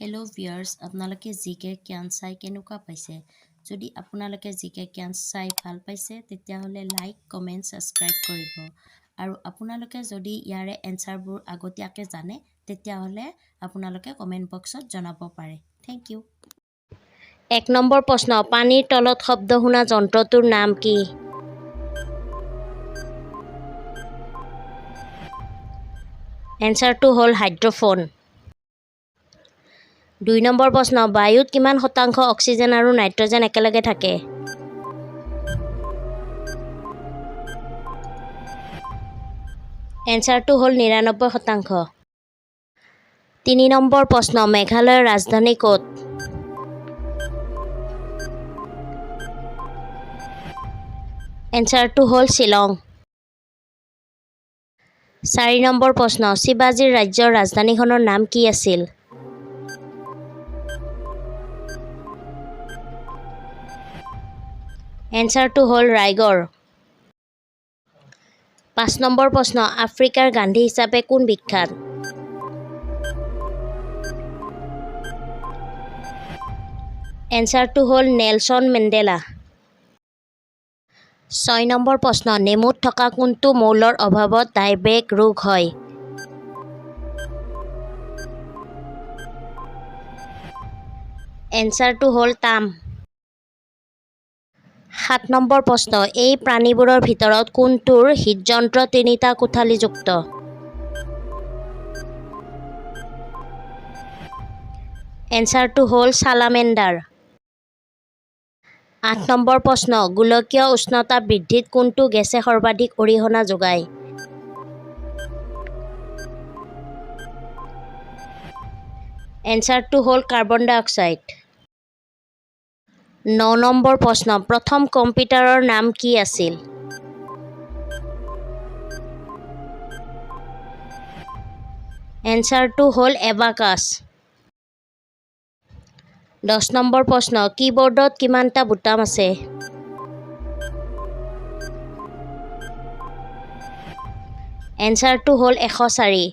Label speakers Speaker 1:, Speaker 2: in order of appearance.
Speaker 1: Hello' viewers, আপোনালোকে জিকে জ্ঞান চাই কেনেকুৱা পাইছে? যদি আপোনালোকে জিকে জ্ঞান চাই ভাল পাইছে তেতিয়াহ'লে লাইক, কমেণ্ট, ছাবস্ক্ৰাইব কৰিব। আৰু আপোনালোকে যদি ইয়াৰে এনচাৰবোৰ আগতীয়াকৈ জানে তেতিয়াহ'লে আপোনালোকে কমেণ্ট বক্সত জনাব পাৰে। Thank U.
Speaker 2: ১ নম্বৰ প্ৰশ্ন, পানীৰ তলত শব্দ শুনা যন্ত্ৰটোৰ নাম কি? এনচাৰটো হ'ল হাইড্ৰফোন। ২ নম্বৰ প্ৰশ্ন, বায়ুত কিমান শতাংশ অক্সিজেন আৰু নাইট্ৰজেন একেলগে থাকে? এনচাৰটো হ'ল ৯৯%। ৩ নম্বৰ প্ৰশ্ন, মেঘালয়ৰ ৰাজধানী ক'ত? এনচাৰটো হ'ল শ্বিলং। ৪ নম্বৰ প্ৰশ্ন, শিৱাজীৰ ৰাজ্যৰ ৰাজধানীখনৰ নাম কি আছিল? এনচাৰটো হ'ল ৰায়গড়। ৫ নম্বৰ প্ৰশ্ন, আফ্ৰিকাৰ গান্ধী হিচাপে কোন বিখ্যাত? এনচাৰটো হ'ল নেলছন মেণ্ডেলা। ৬ নম্বৰ প্ৰশ্ন, নেমুত থকা কোনটো মৌলৰ অভাৱত ডায়েবেটিক ৰোগ হয়? এনচাৰটো হ'ল তাম। ৭ নম্বৰ প্ৰশ্ন, এই প্ৰাণীবোৰৰ ভিতৰত কোনটোৰ হৃদযন্ত্ৰ ৩টা কোঠালীযুক্ত? এনচাৰটো হ'ল চালামেণ্ডাৰ। ৮ নম্বৰ প্ৰশ্ন, গোলকীয় উষ্ণতা বৃদ্ধিত কোনটো গেছে সৰ্বাধিক অৰিহণা যোগায়? এনচাৰটো হ'ল কাৰ্বন ডাই অক্সাইড। ৯ নম্বৰ প্ৰশ্ন, প্ৰথম কম্পিউটাৰৰ নাম কি আছিল? এনচাৰটো হ'ল এবাকাছ। ১০ নম্বৰ প্ৰশ্ন, কীবৰ্ডত কিমানটা বুটাম আছে? এনচাৰটো হ'ল ১০৪।